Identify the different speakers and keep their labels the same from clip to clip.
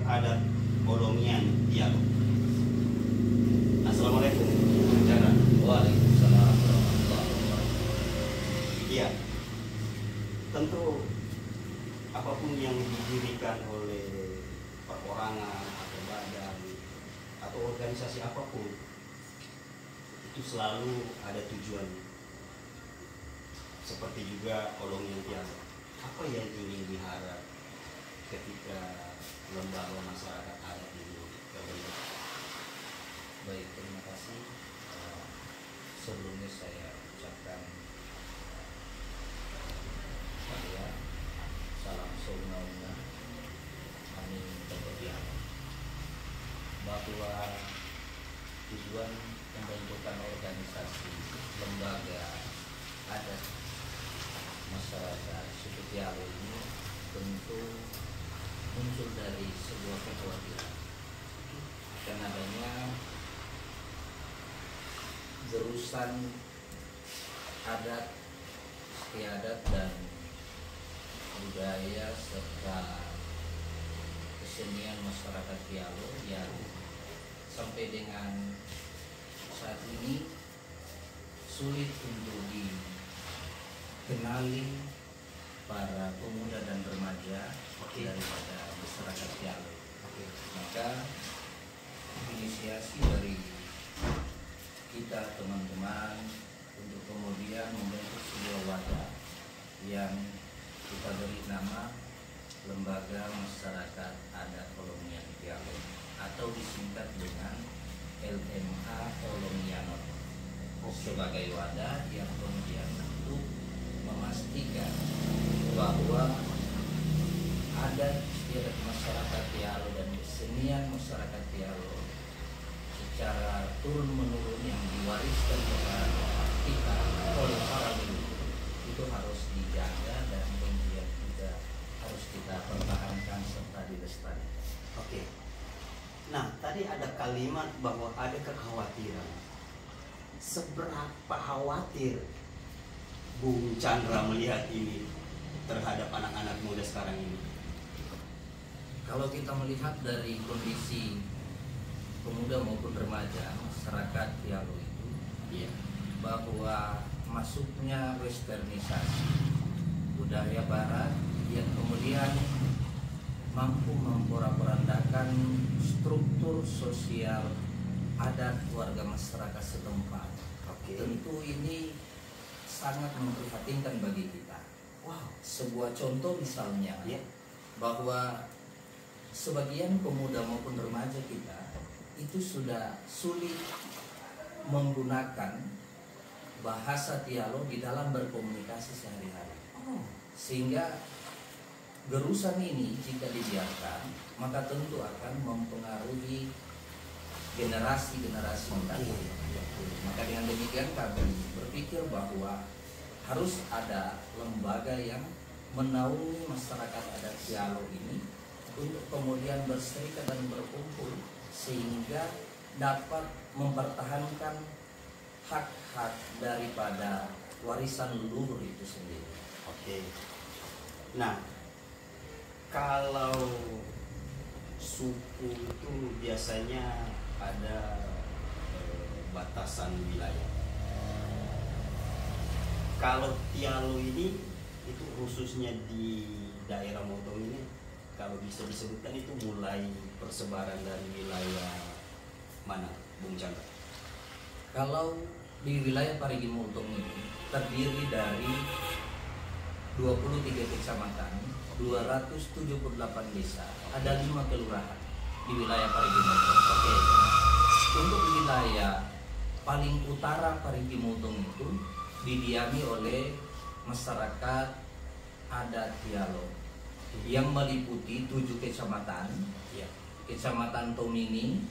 Speaker 1: adat Bolongian Tialo. Assalamualaikum. Cara.
Speaker 2: Waalaikumsalam warahmatullahi wabarakatuh.
Speaker 1: Iya. Tentu apapun yang didirikan oleh perorangan atau badan atau organisasi apapun itu selalu ada tujuannya. Seperti juga Bolongian Tialo. Apa yang ingin diharap ketika lembaga masyarakat adat ini terbentuk?
Speaker 2: Baik, terima kasih. Sebelumnya saya ucapkan saya salam sauna kami berdiam bahwa tujuan pembentukan organisasi lembaga adat masyarakat suku Tialo ini tentu muncul dari sebuah kekhawatiran akan adanya gerusan adat, istiadat dan budaya serta kesenian masyarakat Tialo yang sampai dengan saat ini sulit untuk dikenali para pemuda dan remaja daripada masyarakat Tialo. Maka inisiasi dari kita teman-teman untuk kemudian membentuk sebuah wadah yang kita beri nama Lembaga Masyarakat Adat Bolongian Tialo atau disingkat dengan LMA Bolongianot sebagai wadah yang kemudian untuk memastikan bahwa adat istiadat masyarakat Tialo dan kesenian masyarakat Tialo secara turun-menurun yang diwariskan kepada kita oleh para leluhur itu harus dijaga dan kemudian juga harus kita pertahankan serta dilestarikan.
Speaker 1: Oke. Nah, tadi ada kalimat bahwa ada kekhawatiran. Seberapa khawatir Bung Chandra melihat ini terhadap anak-anak muda sekarang ini?
Speaker 2: Kalau kita melihat dari kondisi pemuda maupun remaja masyarakat Tialo itu,
Speaker 1: Iya.
Speaker 2: bahwa masuknya westernisasi budaya barat yang kemudian mampu memporak-porandakan struktur sosial adat warga masyarakat setempat.
Speaker 1: Oke.
Speaker 2: Tentu ini sangat memprihatinkan bagi kita.
Speaker 1: Wow.
Speaker 2: Sebuah contoh misalnya,
Speaker 1: Iya.
Speaker 2: bahwa sebagian pemuda maupun remaja kita itu sudah sulit menggunakan bahasa Tialo di dalam berkomunikasi sehari-hari. Sehingga gerusan ini jika dibiarkan maka tentu akan mempengaruhi generasi-generasi mendatang. Maka dengan demikian kami berpikir bahwa harus ada lembaga yang menaungi masyarakat adat Tialo ini untuk kemudian berserikat dan berkumpul sehingga dapat mempertahankan hak-hak daripada warisan leluhur itu sendiri.
Speaker 1: Oke. Nah, kalau suku itu biasanya ada batasan wilayah. Kalau Tialo ini itu khususnya di daerah Motong ini, kalau bisa disebutkan itu mulai persebaran dari wilayah mana, Bung Chandra?
Speaker 2: Kalau di wilayah Parigi Motong ini terdiri dari 23 kecamatan, 278 desa, ada 5 kelurahan di wilayah Parigi Motong. Oke. Untuk wilayah paling utara Parigi Motong itu didiami oleh masyarakat adat Tialo yang meliputi 7 kecamatan,
Speaker 1: Ya.
Speaker 2: Kecamatan Tomini,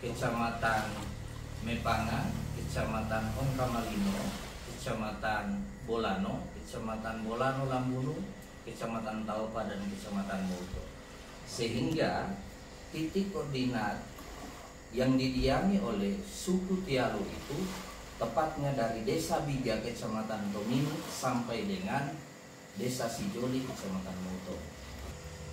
Speaker 2: Kecamatan Mepanga, Kecamatan Ongkamalino, Kecamatan Bolano, Kecamatan Bolano Lambunu, Kecamatan Taupa dan Kecamatan Moto. Sehingga titik koordinat yang didiami oleh suku Tialo itu tepatnya dari Desa Biga Kecamatan Tomini sampai dengan Desa Sijoli Kecamatan Moto.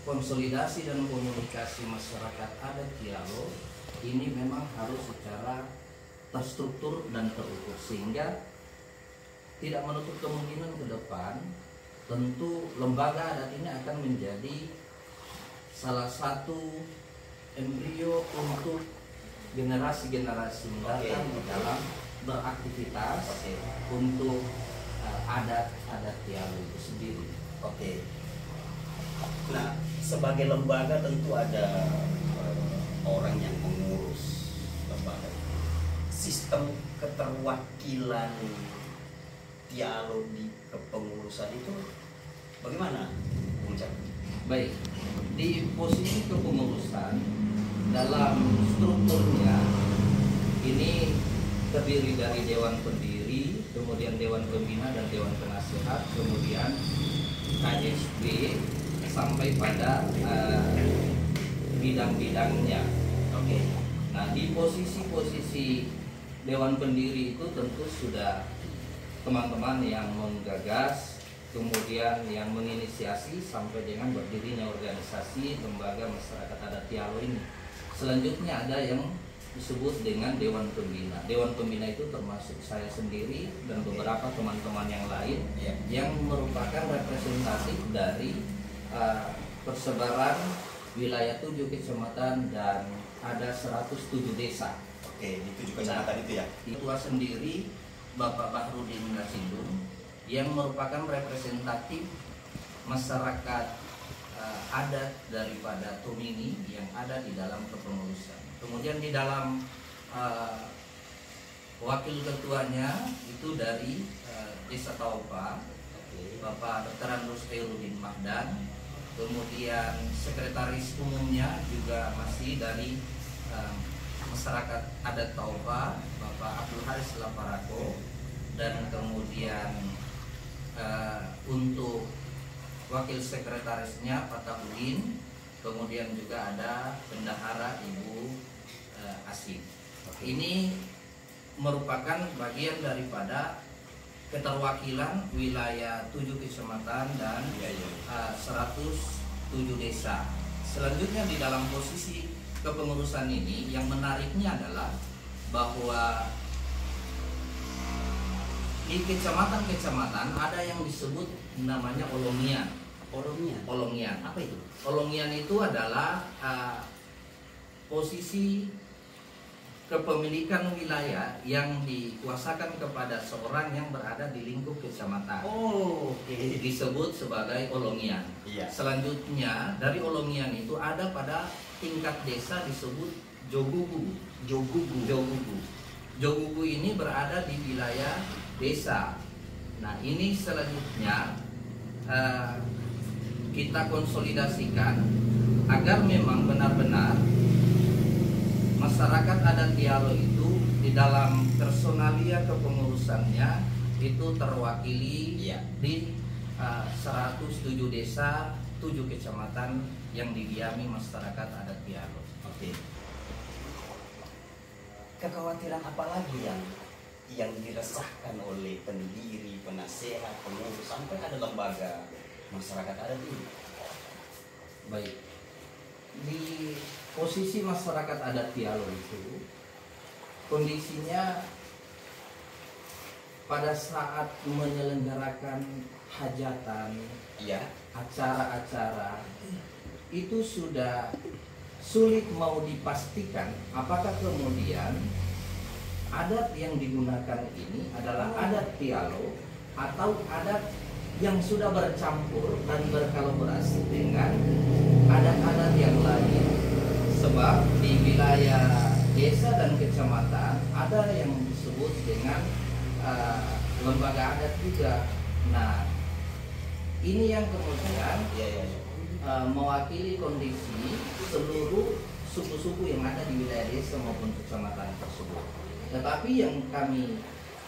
Speaker 2: konsolidasi dan komunikasi masyarakat adat Tialo ini memang harus secara terstruktur dan terukur, sehingga tidak menutup kemungkinan ke depan tentu lembaga adat ini akan menjadi salah satu embrio untuk generasi-generasi mendatang di dalam beraktivitas untuk adat Tialo itu sendiri.
Speaker 1: Oke. Nah, sebagai lembaga tentu ada orang yang mengurus lembaga. Sistem keterwakilan Tialo di kepengurusan itu bagaimana, Bung Cak?
Speaker 2: Baik, di posisi kepengurusan dalam strukturnya ini terdiri dari Dewan Pendiri, kemudian Dewan Pembina dan Dewan Penasehat, kemudian KSB sampai pada bidang-bidangnya. Oke. Nah, di posisi-posisi Dewan Pendiri itu tentu sudah teman-teman yang menggagas, kemudian yang menginisiasi sampai dengan berdirinya organisasi lembaga masyarakat adat Tialo ini. Selanjutnya ada yang disebut dengan Dewan Pembina. Dewan Pembina itu termasuk saya sendiri dan beberapa teman-teman yang lain yang merupakan representatif dari persebaran wilayah 7 kecamatan dan ada 107 desa.
Speaker 1: Oke, di 7 kecamatan itu ya?
Speaker 2: Ketua sendiri Bapak Bahrudin Nasindung yang merupakan representatif masyarakat adat daripada Tomini yang ada di dalam kepengurusan. Kemudian di dalam wakil ketuanya itu dari Desa Taupa, Bapak Dr. Andrus Khairuddin Mahdan. Kemudian sekretaris umumnya juga masih dari masyarakat adat Taupa, Bapak Abdul Haris Laparako. Dan kemudian untuk wakil sekretarisnya Pak Tahudin. Kemudian juga ada bendahara Ibu Asim. Ini merupakan bagian daripada keterwakilan wilayah 7 kecamatan dan 107 desa. Selanjutnya di dalam posisi kepengurusan ini yang menariknya adalah bahwa di kecamatan-kecamatan ada yang disebut namanya olongian. Olongian.
Speaker 1: Apa itu?
Speaker 2: Olongian itu adalah posisi kepemilikan wilayah yang dikuasakan kepada seorang yang berada di lingkup kecamatan.
Speaker 1: Oh, oke.
Speaker 2: Disebut sebagai olongian.
Speaker 1: Iya.
Speaker 2: Selanjutnya dari olongian itu ada pada tingkat desa disebut jogugu. Jogugu ini berada di wilayah desa. Nah, ini selanjutnya kita konsolidasikan agar memang benar-benar masyarakat adat Tialo itu di dalam personalia kepengurusannya itu terwakili di 107 desa, 7 kecamatan yang didiami masyarakat adat Tialo.
Speaker 1: Oke. Kekhawatiran apa lagi yang dirasakan oleh pendiri, penasehat, pengurus sampai ada lembaga masyarakat adat ini?
Speaker 2: Baik, di posisi masyarakat adat Tialo itu kondisinya pada saat menyelenggarakan hajatan, acara-acara itu sudah sulit mau dipastikan apakah kemudian adat yang digunakan ini adalah adat Tialo atau adat yang sudah bercampur dan berkolaborasi dengan adat-adat yang lain. Sebab di wilayah desa dan kecamatan ada yang disebut dengan lembaga adat juga. Nah, ini yang kemudian mewakili kondisi seluruh suku-suku yang ada di wilayah desa maupun kecamatan tersebut. Tetapi yang kami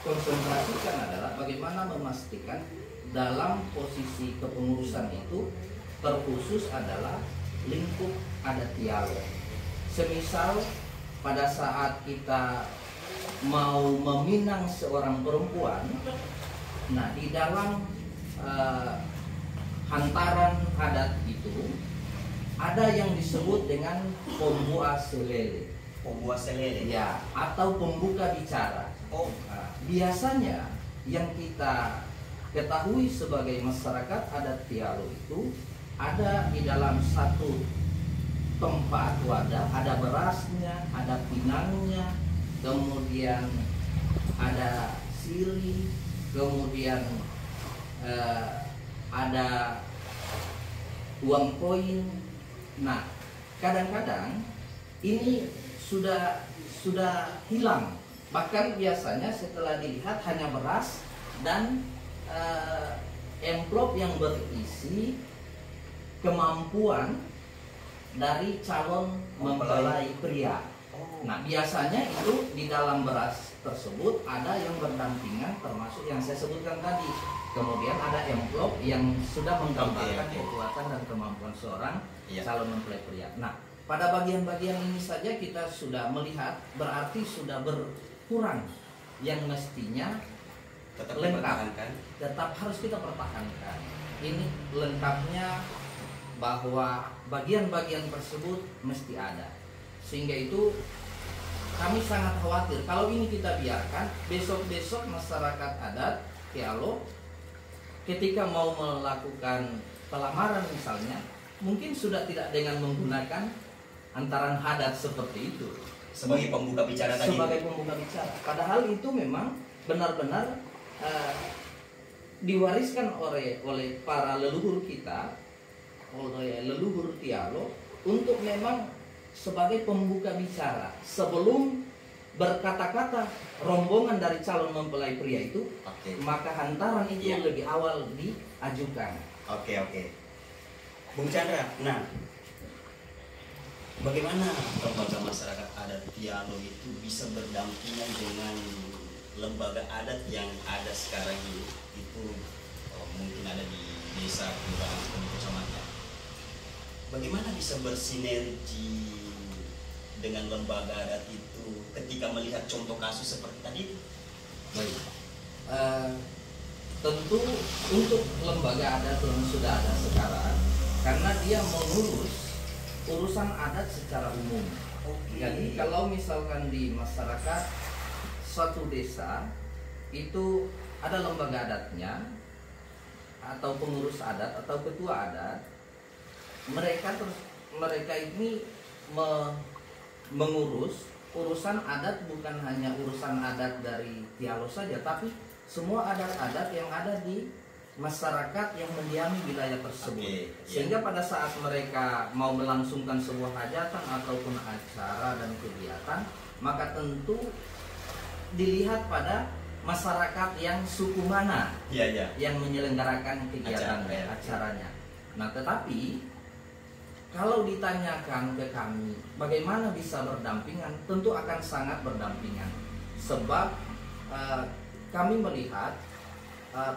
Speaker 2: konsentrasikan adalah bagaimana memastikan dalam posisi kepengurusan itu terkhusus adalah lingkup adat Tialo. Semisal pada saat kita mau meminang seorang perempuan, nah di dalam hantaran adat itu ada yang disebut dengan pembuah selele.
Speaker 1: Pembuah selele.
Speaker 2: Ya, atau pembuka bicara.
Speaker 1: Oh,
Speaker 2: Nah, biasanya yang kita ketahui sebagai masyarakat adat Tialo itu ada di dalam satu tempat wadah, ada berasnya, ada pinangnya, kemudian ada siri, kemudian ada uang koin. Nah, kadang-kadang ini sudah hilang. Bahkan biasanya setelah dilihat hanya beras dan amplop yang berisi kemampuan dari calon mempelai pria. Nah, biasanya itu di dalam beras tersebut ada yang berdampingan, termasuk yang saya sebutkan tadi. Kemudian ada amplop yang sudah menggambarkan kekuatan dan kemampuan seorang calon mempelai pria. Nah, pada bagian-bagian ini saja kita sudah melihat berarti sudah berkurang yang mestinya
Speaker 1: tetap
Speaker 2: lengkap, tetap harus kita pertahankan. Ini lengkapnya bahwa bagian-bagian tersebut mesti ada. Sehingga itu kami sangat khawatir kalau ini kita biarkan, besok-besok masyarakat adat Tialo ketika mau melakukan pelamaran misalnya, mungkin sudah tidak dengan menggunakan antaran adat seperti itu
Speaker 1: sebagai pembuka bicara tadi.
Speaker 2: Sebagai pembuka bicara. Padahal itu memang benar-benar diwariskan oleh para leluhur kita, oleh leluhur Tialo, untuk memang sebagai pembuka bicara sebelum berkata-kata rombongan dari calon mempelai pria itu. Maka hantaran itu lebih awal diajukan.
Speaker 1: Oke. Bung Chandra, nah bagaimana lembaga masyarakat adat Tialo itu bisa berdampingan dengan lembaga adat yang ada sekarang ini? Itu mungkin ada di desa, kelurahan, atau kecamatan. Bagaimana bisa bersinergi dengan lembaga adat itu ketika melihat contoh kasus seperti tadi?
Speaker 2: Baik. Tentu untuk lembaga adat yang sudah ada sekarang, karena dia mengurus urusan adat secara umum. Jadi kalau misalkan di masyarakat suatu desa itu ada lembaga adatnya atau pengurus adat atau ketua adat, mereka ini mengurus urusan adat, bukan hanya urusan adat dari Tialo saja, tapi semua adat-adat yang ada di masyarakat yang mendiami wilayah tersebut. Sehingga pada saat mereka mau melangsungkan sebuah hajatan ataupun acara dan kegiatan, maka tentu dilihat pada masyarakat yang suku mana yang menyelenggarakan kegiatan acaranya. Nah, tetapi kalau ditanyakan ke kami bagaimana bisa berdampingan, tentu akan sangat berdampingan. Sebab kami melihat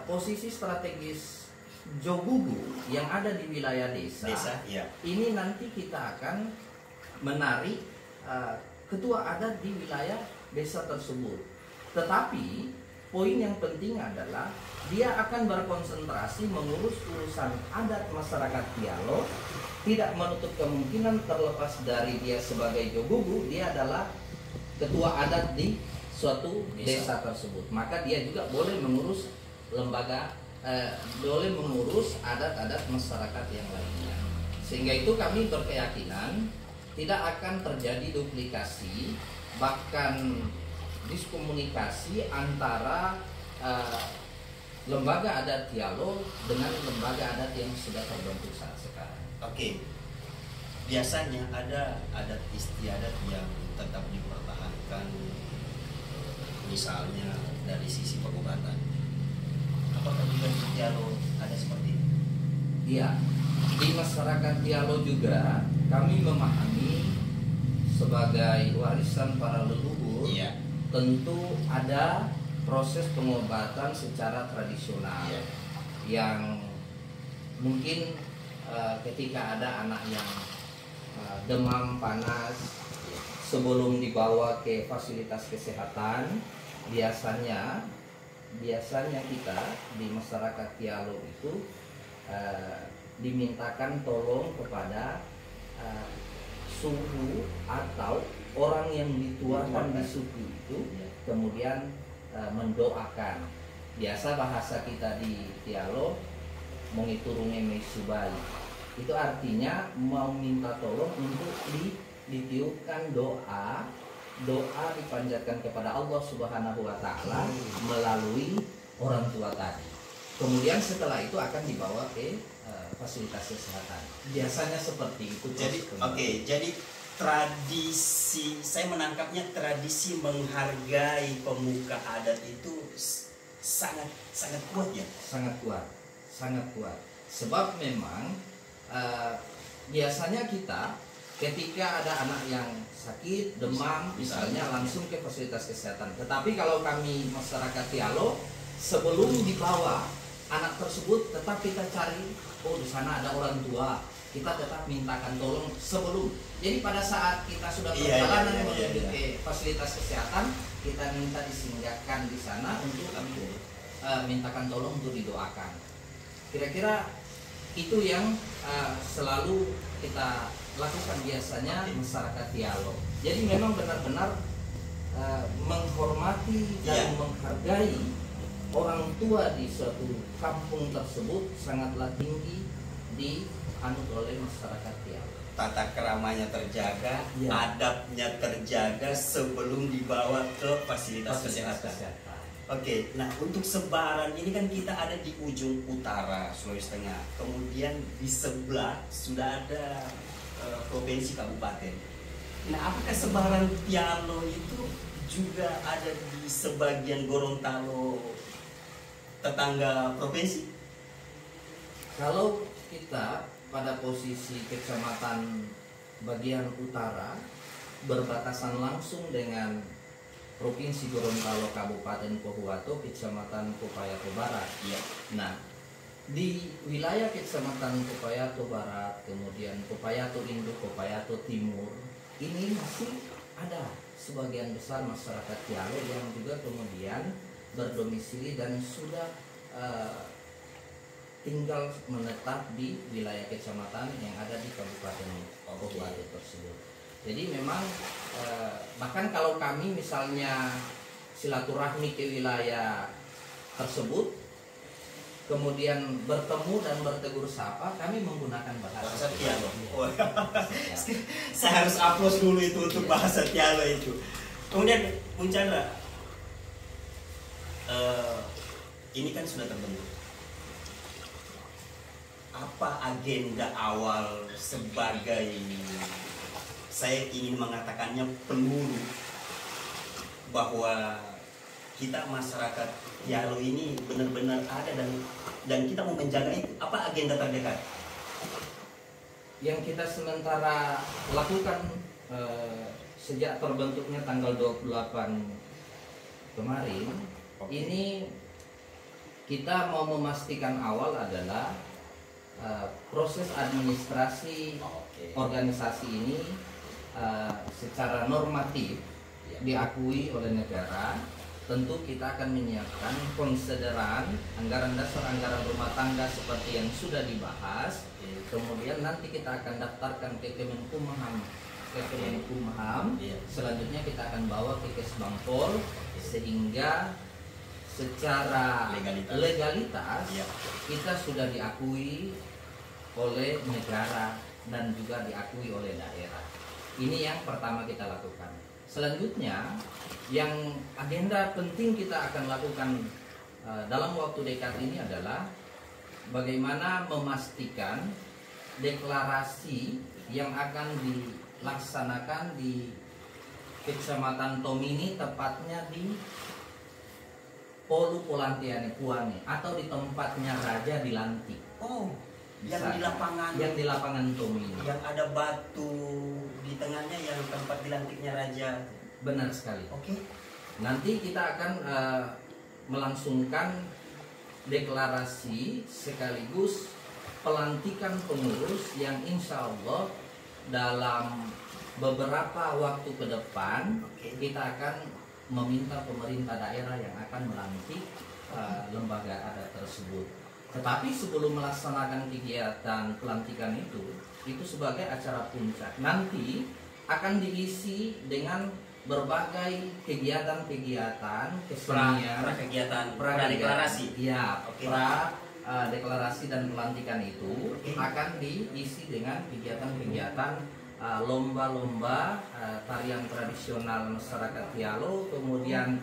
Speaker 2: posisi strategis Jogugu yang ada di wilayah desa ini nanti kita akan menarik ketua adat di wilayah desa tersebut. Tetapi poin yang penting adalah dia akan berkonsentrasi mengurus urusan adat masyarakat Tialo, tidak menutup kemungkinan terlepas dari dia sebagai Jogugu, dia adalah ketua adat di suatu desa tersebut. Maka dia juga boleh mengurus boleh mengurus adat-adat masyarakat yang lainnya. Sehingga itu kami berkeyakinan tidak akan terjadi duplikasi, bahkan diskomunikasi antara lembaga adat Tialo dengan lembaga adat yang sudah terbentuk saat sekarang.
Speaker 1: Biasanya ada adat istiadat yang tetap dipertahankan, misalnya dari sisi pengobatan. Apakah juga di Tialo ada seperti itu?
Speaker 2: Iya, di masyarakat Tialo juga kami memahami sebagai warisan para leluhur, tentu ada proses pengobatan secara tradisional yang mungkin ketika ada anak yang demam panas, sebelum dibawa ke fasilitas kesehatan, biasanya kita di masyarakat Tialo itu dimintakan tolong kepada eh, suku atau orang yang dituakan di suku itu kemudian mendoakan. Biasa bahasa kita di dialog mengiturungi mesubai. Itu artinya mau minta tolong untuk ditiupkan doa dipanjatkan kepada Allah Subhanahu wa taala melalui orang tua tadi. Kemudian setelah itu akan dibawa ke fasilitas kesehatan. Biasanya seperti itu.
Speaker 1: Jadi tradisi, saya menangkapnya tradisi menghargai pemuka adat itu sangat kuat ya. Sangat
Speaker 2: kuat. Sebab memang biasanya kita ketika ada anak yang sakit, demam, misalnya langsung ke fasilitas kesehatan. Tetapi kalau kami masyarakat Tialo, sebelum dibawa anak tersebut tetap kita cari, oh di sana ada orang tua, kita tetap mintakan tolong sebelum. Jadi pada saat kita sudah perjalanan menuju ke fasilitas kesehatan, kita minta disinggahkan di sana untuk mintakan tolong untuk didoakan. Kira-kira itu yang selalu kita lakukan biasanya masyarakat Tialo. Jadi memang benar-benar menghormati dan menghargai orang tua di suatu kampung tersebut sangatlah tinggi dianut oleh masyarakat Tialo.
Speaker 1: Tata keramanya terjaga, adabnya terjaga sebelum dibawa ke fasilitas kesehatan. Oke, nah untuk sebaran ini kan kita ada di ujung utara Sulawesi Tengah. Kemudian di sebelah sudah ada provinsi kabupaten. Nah, apakah sebaran Tialo itu juga ada di sebagian Gorontalo tetangga provinsi?
Speaker 2: Kalau kita pada posisi kecamatan bagian utara berbatasan langsung dengan Provinsi Gorontalo Kabupaten Pohuwato, Kecamatan Kopayato Barat.
Speaker 1: Ya.
Speaker 2: Nah, di wilayah Kecamatan Kopayato Barat, kemudian Kopayato Induk, Kopayato Timur, ini masih ada sebagian besar masyarakat Tialo yang juga kemudian berdomisili dan sudah tinggal menetap di wilayah kecamatan yang ada di Kabupaten Pohuwato tersebut. Jadi memang bahkan kalau kami misalnya silaturahmi ke wilayah tersebut, kemudian bertemu dan bertegur sapa, kami menggunakan bahasa
Speaker 1: Tialo. Saya harus upload dulu itu untuk bahasa Tialo itu. Kemudian Bung Chandra, ini kan sudah terbentuk. Apa agenda awal sebagai, saya ingin mengatakannya peluru, bahwa kita masyarakat Tialo ini benar-benar ada dan kita mau menjaga itu? Apa agenda terdekat
Speaker 2: yang kita sementara lakukan sejak terbentuknya tanggal 28 kemarin? Ini kita mau memastikan awal adalah proses administrasi organisasi ini secara normatif diakui oleh negara. Tentu kita akan menyiapkan konsideran anggaran dasar, anggaran rumah tangga seperti yang sudah dibahas. Kemudian nanti kita akan daftarkan ke Kemenkumham. Selanjutnya kita akan bawa ke Kesbangpol sehingga secara legalitas kita sudah diakui oleh negara dan juga diakui oleh daerah. Ini yang pertama kita lakukan. Selanjutnya yang agenda penting kita akan lakukan dalam waktu dekat ini adalah bagaimana memastikan deklarasi yang akan dilaksanakan di Kecamatan Tomini, tepatnya di Polu Polantiane Puane, atau di tempatnya Raja dilantik.
Speaker 1: Yang di lapangan.
Speaker 2: Yang di lapangan Tomini.
Speaker 1: Yang ada batu di tengahnya yang tempat dilantiknya Raja.
Speaker 2: Benar sekali.
Speaker 1: Oke.
Speaker 2: Nanti kita akan melangsungkan deklarasi sekaligus pelantikan pengurus yang insya Allah dalam beberapa waktu ke depan kita akan meminta pemerintah daerah yang akan melantik lembaga adat tersebut. Tetapi sebelum melaksanakan kegiatan pelantikan itu sebagai acara puncak. Nanti akan diisi dengan berbagai kegiatan-kegiatan kesenian,
Speaker 1: deklarasi.
Speaker 2: Ya,
Speaker 1: Oke.
Speaker 2: deklarasi dan pelantikan itu akan diisi dengan kegiatan-kegiatan lomba-lomba tarian tradisional masyarakat Tialo, kemudian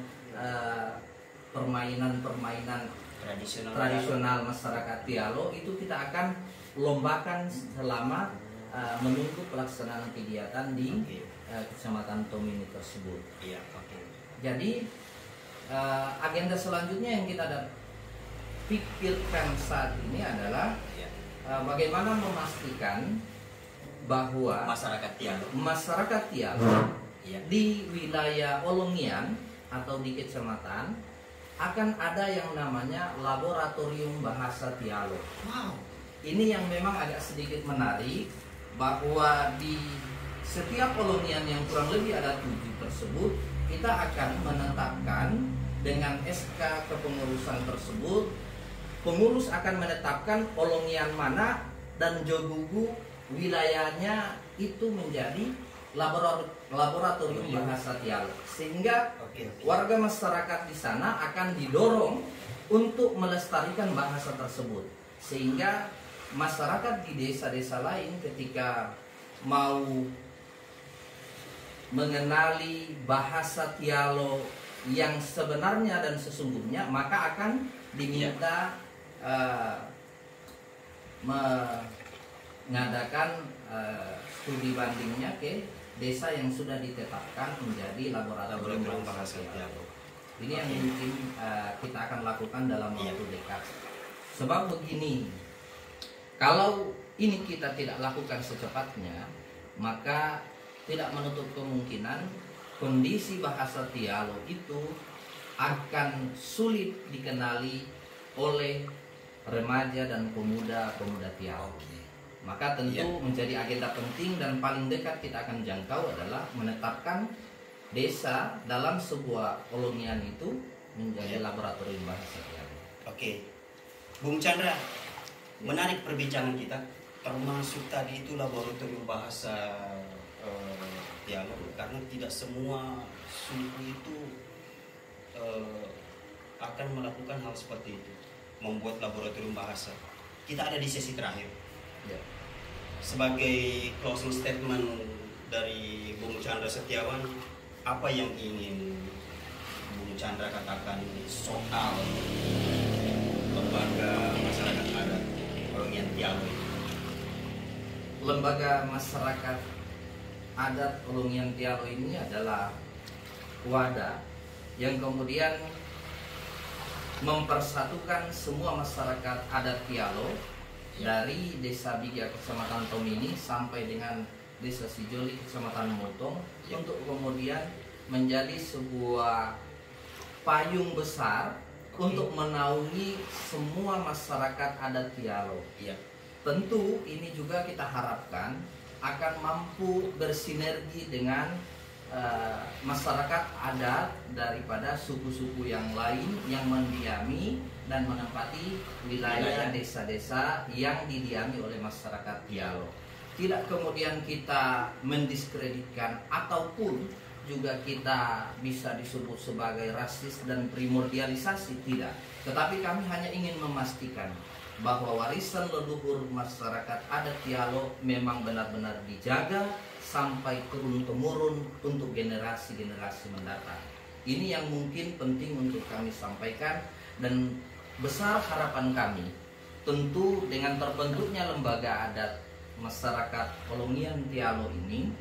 Speaker 2: permainan-permainan tradisional masyarakat Tialo itu kita akan lombakan selama menunggu pelaksanaan kegiatan di Kecamatan Tomini tersebut.
Speaker 1: Iya, oke.
Speaker 2: Jadi agenda selanjutnya yang kita pikirkan saat ini adalah bagaimana memastikan bahwa masyarakat Tialo di wilayah Olongian atau di kecamatan akan ada yang namanya laboratorium bahasa Tialo.
Speaker 1: Wow.
Speaker 2: Ini yang memang agak sedikit menarik, bahwa di setiap Olongian yang kurang lebih ada 7 tersebut, kita akan menetapkan dengan SK kepengurusan tersebut, pengurus akan menetapkan Olongian mana dan Jogugu wilayahnya itu menjadi laboratorium bahasa Tialo, sehingga warga masyarakat di sana akan didorong untuk melestarikan bahasa tersebut, sehingga masyarakat di desa-desa lain ketika mau mengenali bahasa Tialo yang sebenarnya dan sesungguhnya, maka akan diminta mengadakan studi bandingnya ke desa yang sudah ditetapkan menjadi laboratorium bahasa Tialo. Ini yang mungkin kita akan lakukan dalam waktu dekat. Sebab begini, kalau ini kita tidak lakukan secepatnya, maka tidak menutup kemungkinan kondisi bahasa Tialo itu akan sulit dikenali oleh remaja dan pemuda-pemuda Tialo. Maka tentu menjadi agenda penting dan paling dekat kita akan jangkau adalah menetapkan desa dalam sebuah Olongian itu menjadi laboratorium bahasa Tialo.
Speaker 1: Oke, Bung Chandra, menarik perbincangan kita, termasuk tadi itu laboratorium bahasa Tialo, karena tidak semua suku itu akan melakukan hal seperti itu, membuat laboratorium bahasa. Kita ada di sesi terakhir. Sebagai closing statement dari Bung Chandra Setiawan, apa yang ingin Bung Chandra katakan soal lembaga masyarakat adat Olongian Tialo?
Speaker 2: Lembaga masyarakat adat Olongian Tialo ini adalah wadah yang kemudian mempersatukan semua masyarakat adat Tialo dari Desa Biga Kecamatan Tomini sampai dengan Desa Sijoli Kecamatan Motong, untuk kemudian menjadi sebuah payung besar untuk menaungi semua masyarakat adat Tialo. Tentu ini juga kita harapkan akan mampu bersinergi dengan masyarakat adat daripada suku-suku yang lain yang mendiami dan menempati wilayah desa-desa yang didiami oleh masyarakat Tialo. Tidak kemudian kita mendiskreditkan ataupun juga kita bisa disebut sebagai rasis dan primordialisasi, tidak. Tetapi kami hanya ingin memastikan bahwa warisan leluhur masyarakat adat Tialo memang benar-benar dijaga sampai turun-temurun untuk generasi-generasi mendatang. Ini yang mungkin penting untuk kami sampaikan, dan besar harapan kami tentu dengan terbentuknya lembaga adat masyarakat Olongian Tialo ini,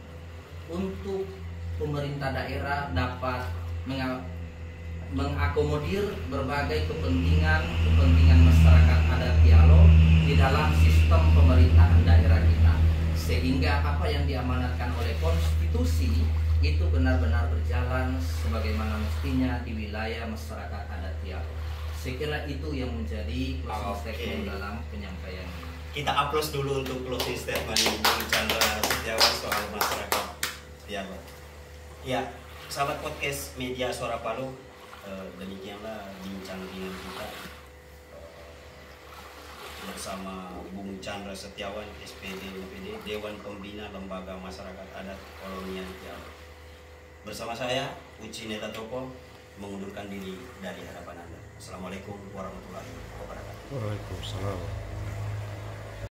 Speaker 2: untuk pemerintah daerah dapat mengakomodir berbagai kepentingan masyarakat adat Tialo di dalam sistem pemerintahan daerah kita, sehingga apa yang diamanatkan oleh konstitusi itu benar-benar berjalan sebagaimana mestinya di wilayah masyarakat adat Tialo. Saya kira itu yang menjadi closing statement dalam penyampaian ini.
Speaker 1: Kita aplaus dulu untuk closing statement Bung Chandra Setiawan soal masyarakat Tialo. Ya, sahabat podcast Media Suara Palu, demikianlah bincang-bincang kita bersama Bung Chandra Setiawan, SPD UPD, Dewan Pembina Lembaga Masyarakat Adat Kolonial Tialo. Bersama saya, Uci Neta Toko, mengundurkan diri dari hadapan Anda. Assalamualaikum warahmatullahi wabarakatuh.
Speaker 3: Waalaikumsalam.